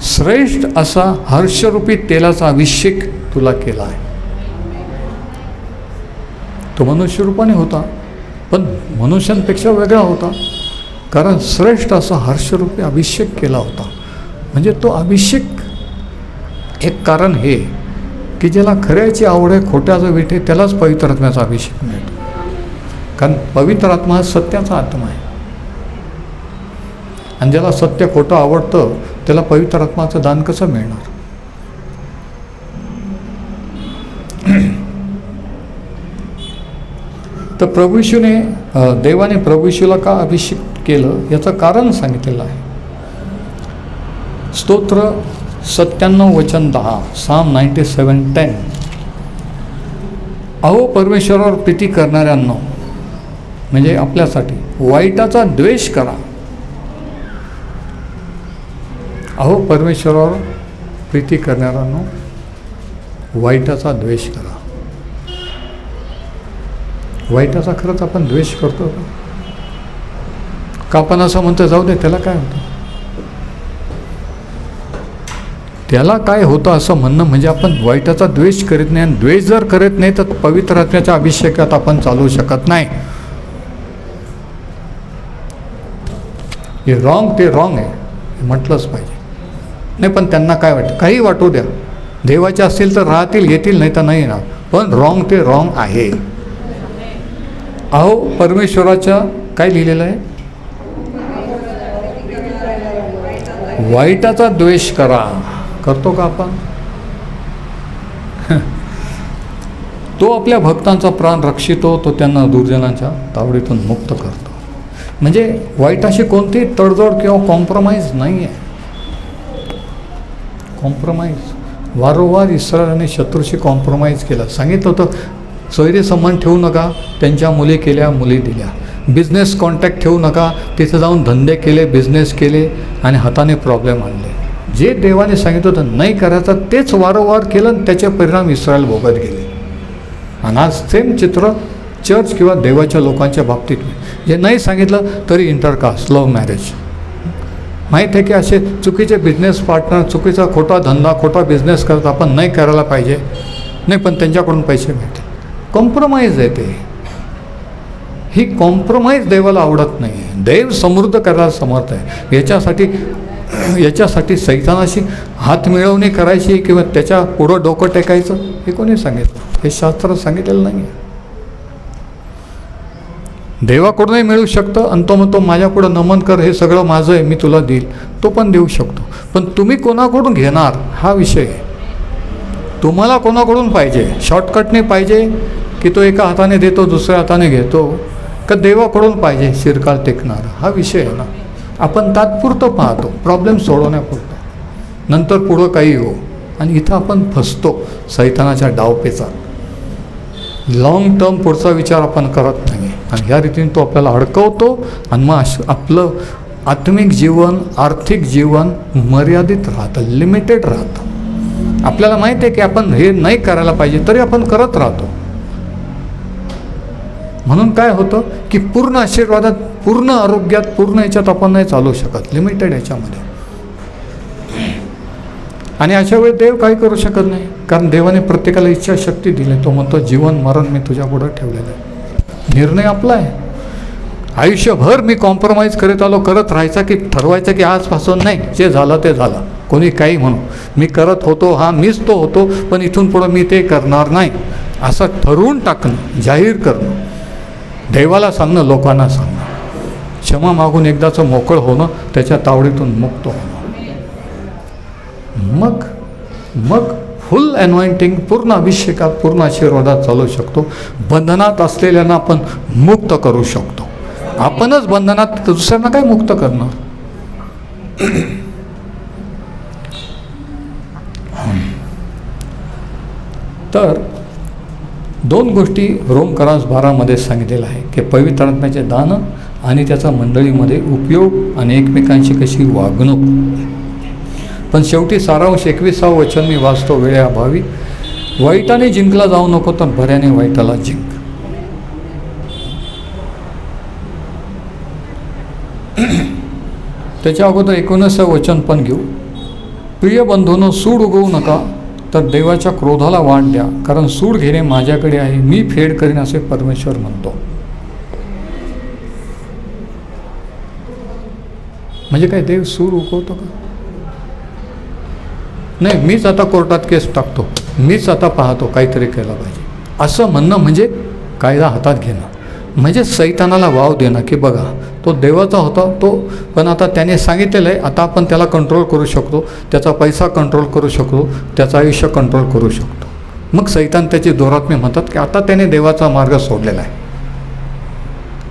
श्रेष्ठ असा हर्षरूपी तेलाचा अभिषेक तुला केला आहे. तो मनुष्य रूपाने होता, पण मनुष्यांपेक्षा वेगळा होता, कारण श्रेष्ठ असा हर्षरूपी अभिषेक केला होता. म्हणजे तो अभिषेक एक कारण हे की ज्याला खऱ्याची आवड आहे, खोट्याचं वीट आहे, त्यालाच पवित्र आत्म्याचा अभिषेक मिळतो. कारण पवित्र आत्मा हा सत्याचा आत्मा आहे, आणि ज्याला सत्य खोटं आवडतं त्याला पवित्र आत्माचं दान कसं मिळणार? तर प्रभू येशूने, देवाने प्रभू येशूला का अभिषेक केलं याचं कारण सांगितलेलं आहे. स्तोत्र 97 वचन 10, Psalm 97:10. अहो परमेश्वरावर प्रीती करणाऱ्यांनो, म्हणजे आपल्यासाठी वाईटाचा द्वेष करा. अहो परमेश्वरावर प्रीती करणाऱ्यांनो, वाईटाचा द्वेष करा. वाईटाचा खरंच आपण द्वेष करतो का? आपण असं म्हणतो जाऊ दे, त्याला काय होतं, त्याला काय होतं असं म्हणणं म्हणजे आपण वाईटाचा द्वेष करीत नाही. आणि द्वेष जर करत नाही तर पवित्र आत्म्याच्या अभिषेकात आपण चालू शकत नाही. हे रॉंग, ते रॉंग आहे हे म्हटलंच पाहिजे. नाही पण त्यांना काय वाटतं, काही वाटू द्या, देवाचे असतील तर राहतील, येतील, नाही तर नाही येणार, पण रॉंग ते रॉंग आहे. अहो परमेश्वराच्या काय लिहिलेलं आहे, वाईटाचा द्वेष करा. करतो का आपण? तो आपल्या भक्तांचा प्राण रक्षितो, तो त्यांना दुर्जनांच्या तावडीतून मुक्त करतो. म्हणजे वाईटाशी कोणतीही तडजोड किंवा कॉम्प्रोमाइज नाही आहे. कॉम्प्रोमाइज वारंवार इस्रायलाने शत्रूशी कॉम्प्रोमाइज केलं. सांगितलं होतं स्वैरसंबंध ठेवू नका, त्यांच्या मुली केल्या, मुली दिल्या. बिझनेस कॉन्टॅक्ट ठेवू नका, तिथे जाऊन धंदे केले, बिझनेस केले आणि हाताने प्रॉब्लेम आणले. जे देवाने सांगितलं होतं नाही करायचं तेच वारंवार केलं, आणि त्याचे परिणाम इस्रायल भोगत गेले. आणि आज सेम चित्र चर्च किंवा देवाच्या लोकांच्या बाबतीत, जे नाही सांगितलं तरी इंटरकास्ट, लव्ह मॅरेज. माहीत आहे की असे चुकीचे बिझनेस पार्टनर, चुकीचा खोटा धंदा, खोटा बिझनेस करत आपण नाही करायला पाहिजे, नाही पण त्यांच्याकडून पैसे मिळते. कॉम्प्रोमाइज आहे ते. ही कॉम्प्रोमाइज देवाला आवडत नाही आहे. देव समृद्ध करायला समर्थ आहे. याच्यासाठी सैतानाशी हात मिळवणी करायची किंवा त्याच्या पुढं डोकं टेकायचं हे कोणी सांगितलं? हे शास्त्रात सांगितलेलं नाही आहे. देवाकडूनही मिळू शकतं आणि तो म्हणतो माझ्यापुढं नमन कर, हे सगळं माझं आहे, मी तुला देईल, तो पण देऊ शकतो. पण तुम्ही कोणाकडून घेणार हा विषय आहे. तुम्हाला कोणाकडून पाहिजे? शॉर्टकटने पाहिजे की तो एका हाताने देतो दुसऱ्या हाताने घेतो, का देवाकडून पाहिजे शिरकाल टेकणारा? हा विषय आहे ना. आपण तात्पुरतं पाहतो, प्रॉब्लेम सोडवण्यापुरतं, नंतर पुढं काही हो. आणि इथं आपण फसतो सैतानाच्या डावपेचात. लॉंग टर्म पुढचा विचार आपण करत नाही आणि ह्या रीतीने तो आपल्याला अडकवतो आणि मग आपलं आत्मिक जीवन, आर्थिक जीवन मर्यादित राहतं, लिमिटेड राहतं. आपल्याला माहिती आहे की आपण हे नाही करायला पाहिजे तरी आपण करत राहतो. म्हणून काय होतं की पूर्ण आशीर्वादात, पूर्ण आरोग्यात, पूर्ण याच्यात आपण नाही चालू शकत, लिमिटेड याच्यामध्ये. आणि अशा वेळी देव काही करू शकत नाही, कारण देवाने प्रत्येकाला इच्छाशक्ती दिली. तो म्हणतो जीवन मरण मी तुझ्या पुढं ठेवलेलं आहे. निर्णय आपला आहे. आयुष्यभर मी कॉम्प्रोमाइज करत आलो, करत राहायचा की ठरवायचं की आजपासून नाही, जे झालं ते झालं, कोणी काही म्हणू, मी करत होतो, हा मीच तो होतो, पण इथून पुढं मी ते करणार नाही, असं ठरवून टाकणं, जाहीर करणं, देवाला सांगणं, लोकांना सांगणं, क्षमा मागून एकदाचं मोकळं होणं, त्याच्या तावडीतून मुक्त होणं. मग फुल अनॉइंटिंग, पूर्ण अभिषेकात, पूर्ण आशीर्वादात चालू शकतो. बंधनात असलेल्यांना आपण मुक्त करू शकतो. आपणच बंधनात, दुसऱ्यांना काय मुक्त करणार? तर 2 गोष्टी रोमकारास 12 सांगितलेल्या आहे की पवित्र आत्म्याचे दान आणि त्याचा मंडळीमध्ये उपयोग आणि एकमेकांशी कशी वागणूक. पण शेवटी सारांश 21 वचन मी वाचतो वेळेअभावी. वाईटाने जिंकला जाऊ नको, तर बऱ्याने वाईटाला जिंक. त्याच्या अगोदर 19 वचन पण घेऊ. प्रिय बंधूंनो, सूड उगवू नका, तर देवाच्या क्रोधाला वाट द्या, कारण सूड घेणे माझ्याकडे आहे, मी फेड करीन, असे परमेश्वर म्हणतो. म्हणजे काय देव सूड उगवतो का? नाही, मीच आता कोर्टात केस टाकतो, मीच आता पाहतो, काहीतरी केलं पाहिजे, असं म्हणणं म्हणजे कायदा हातात घेणं, म्हणजे सैतानाला वाव देणं की बघा तो देवाचा होता तो, पण आता त्याने सांगितलेलं आहे, आता आपण त्याला कंट्रोल करू शकतो, त्याचा पैसा कंट्रोल करू शकतो, त्याचं आयुष्य कंट्रोल करू शकतो. मग सैतान त्याची दोरात्म्य म्हणतात की आता त्याने देवाचा मार्ग सोडलेला आहे,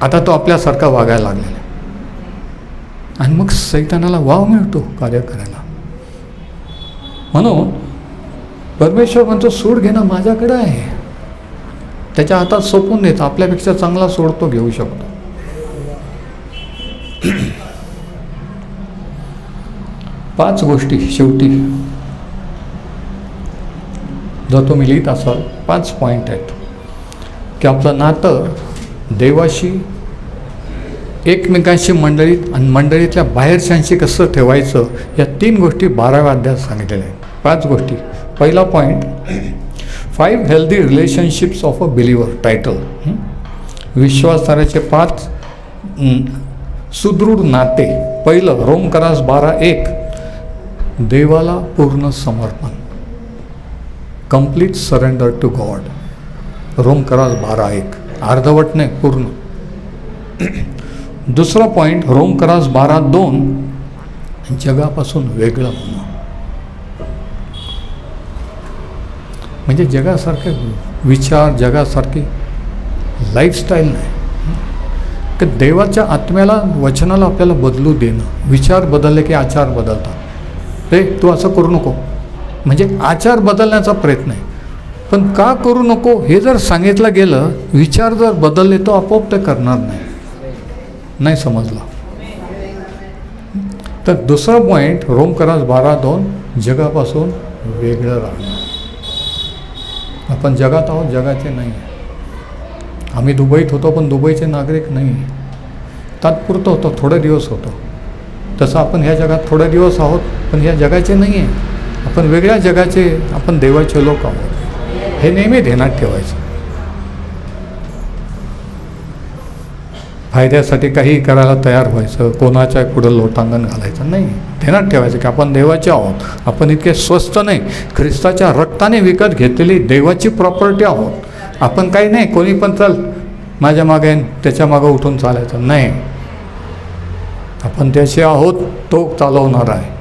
आता तो आपल्यासारखा वागायला लागलेला आहे. आणि मग सैतानाला वाव मिळतो कार्य करायला. म्हणून परमेश्वर म्हणतो सूड घेणं माझ्याकडे आहे, त्याच्या हातात सोपून देतो, आपल्यापेक्षा चांगला सूड तो घेऊ शकतो. पाच गोष्टी शेवटी जर तुम्ही लिहित असाल, 5 पॉईंट आहेत की आपलं नातं देवाशी, एकमेकांशी, मंडळीत आणि मंडळीतल्या बाहेरच्यांशी कसं ठेवायचं, या 3 गोष्टी 12व्या अध्यायात सांगितलेल्या आहेत. 5 गोष्टी. पहिला point, 5 healthy relationships of a believer, title. विश्वासाचे 5 सुदृढ नाते. पहिलं रोमकारास 12:1, देवाला पूर्ण समर्पण, कंप्लीट सरेंडर टू गॉड. रोमकारास 12:1, अर्धवट नाही, पूर्ण. दुसरा पॉईंट रोमकारास 12:2, जगापासून वेगळं होणं, म्हणजे जगासारखे विचार, जगासारखी लाईफस्टाईल नाही, की देवाच्या आत्म्याला, वचनाला आपल्याला बदलू देणं. विचार बदलले की आचार बदलतात. रे तू असं करू नको, म्हणजे आचार बदलण्याचा प्रयत्न आहे. पण का करू नको हे जर सांगितलं गेलं, विचार जर बदलले तो आपोआप ते करणार नाही. नाही समजला तर दुसरा पॉईंट रोमकारास 12:2, जगापासून वेगळं राहणं. आपण जगात आहोत, जगाचे नाही. आम्ही दुबईत होतो पण दुबईचे नागरिक नाही. तात्पुरतं होतो, थोडे दिवस होतो. तसं आपण ह्या जगात थोडे दिवस आहोत, पण ह्या जगाचे नाही आहे. आपण वेगळ्या जगाचे, आपण देवाचे लोक आहोत. हे नेहमी ध्यानात ठेवायचं. फायद्यासाठी काही करायला तयार व्हायचं, कोणाच्या पुढं लोटांगण घालायचं नाही. ध्यानात ठेवायचं की आपण देवाचे आहोत. आपण इतके स्वस्त नाही, ख्रिस्ताच्या रक्ताने विकत घेतलेली देवाची प्रॉपर्टी आहोत. आपण काही नाही, कोणी पण चल माझ्या मागे त्याच्या मागं उठून चालायचं नाही. आपण त्याशी आहोत, तो चालवणार आहे.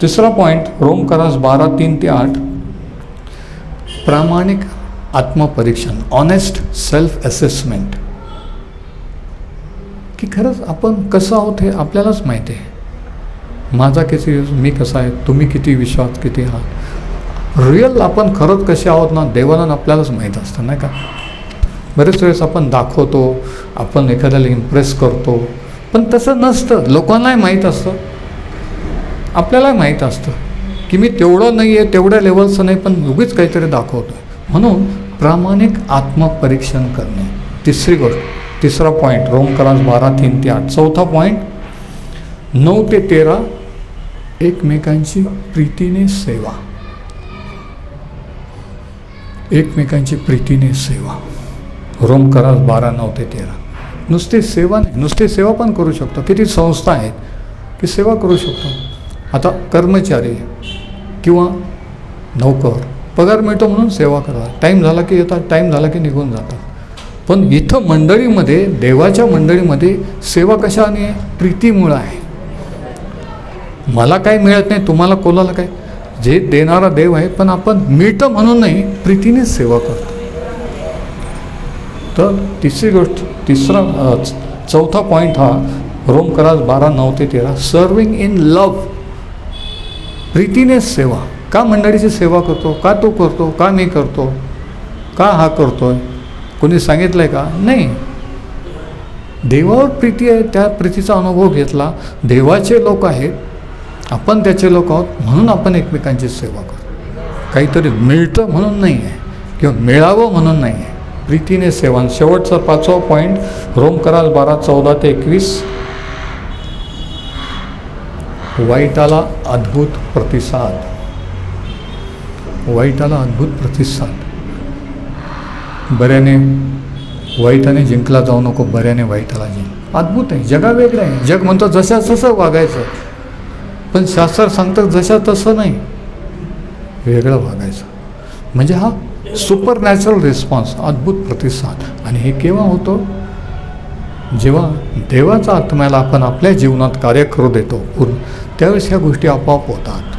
तिसरा पॉईंट रोमकरास 12:3-8 प्रामाणिक आत्मपरीक्षण, ऑनेस्ट सेल्फ असेसमेंट, की खरंच आपण कसं आहोत हे आपल्यालाच माहिती आहे. माझा किती, मी कसा आहे, तुम्ही किती विश्वास किती आहात, रिअल आपण खरंच कसे आहोत ना, देवाला आपल्यालाच माहीत असतं नाही का. बरेच वेळेस आपण दाखवतो, आपण एखाद्याला इम्प्रेस करतो, पण तसं नसतं. लोकांनाही माहीत असतं, आपल्यालाही माहीत असतं की मी तेवढं नाही आहे, तेवढ्या लेवलचं नाही, पण उगीच काहीतरी दाखवतो. म्हणून प्रामाणिक आत्मपरीक्षण करणे तिसरी गोष्ट, तिसरा पॉईंट रोमकरास 12:3-8. चौथा पॉईंट 9-13 एकमेकांची प्रीतीने सेवा, एकमेकांची प्रीतीने सेवा. रोमकरास 12:9-13. नुसती सेवा नाही, नुसती सेवा पण करू शकतो. किती संस्था आहेत की सेवा करू शकतो. आता कर्मचारी किंवा नोकर पगार मिळतो म्हणून सेवा करतात, टाईम झाला की येतात, टाईम झाला की निघून जातात. पण इथं मंडळीमध्ये, देवाच्या मंडळीमध्ये सेवा कशाने आहे? प्रीतीमुळं आहे. मला काय मिळत नाही, तुम्हाला कोणाला काय, जे देणारा देव आहे, पण आपण मिळतं म्हणून नाही, प्रीतीने सेवा करतो. तर तिसरी गोष्ट, चौथा पॉईंट हा रोमकरास 12:9-13 सर्विंग इन लव्ह, प्रीतीने सेवा. का मंडळीची सेवा करतो, का तो करतो, का मी करतो, का हा करतोय, कोणी सांगितलं आहे का? नाही. देवावर प्रीती आहे, त्या प्रीतीचा अनुभव घेतला. देवाचे लोक आहेत, आपण त्याचे लोक आहोत, म्हणून आपण एकमेकांची सेवा करतो. काहीतरी मिळतं म्हणून नाही आहे किंवा मिळावं म्हणून नाही आहे, प्रीतीने सेवा. शेवटचा 5वा पॉईंट रोमकरास 12:14-21 वाईटाला अद्भुत प्रतिसाद, वाईटाला अद्भुत प्रतिसाद. बऱ्याने वाईटाने जिंकला जाऊ नको, बऱ्याने वाईटाला जिंक. अद्भुत आहे, जगा वेगळं आहे. जग म्हणतं जशा तसं वागायचं, पण शास्त्र सांगतं जशा तसं नाही, वेगळं वागायचं. म्हणजे हा सुपर नॅचरल रिस्पॉन्स, अद्भुत प्रतिसाद. आणि हे केव्हा होतो? जेव्हा देवाचा आत्म्याला आपण आपल्या जीवनात कार्य करू देतो पूर्ण, त्यावेळेस ह्या गोष्टी आपोआप होतात.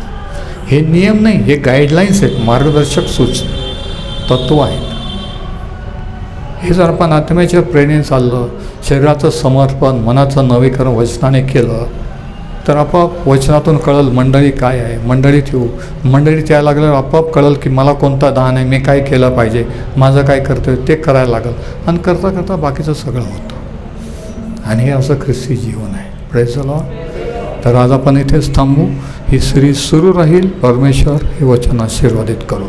हे नियम नाही, हे गाईडलाईन्स आहेत, मार्गदर्शक तत्व आहेत. हे जर आपण आत्म्याच्या प्रेरणेने चाललं, शरीराचं समर्पण, मनाचं नवीकरण वचनाने केलं, तर आपोआप वचनातून कळल मंडळी काय आहे, मंडळीत येऊ. मंडळीत यायला लागल्यावर आपोआप कळल की मला कोणता दान आहे, मी काय केलं पाहिजे, माझं काय कर्तव्य ते करायला लागल. आणि करता करता बाकीचं सगळं होतं. आणि हे असं ख्रिस्ती जीवन आहे. Praise the Lord. तर आज आपण इथेच थांबू. ही सिरीज सुरू राहील. परमेश्वर हे वचन आशीर्वादित करू.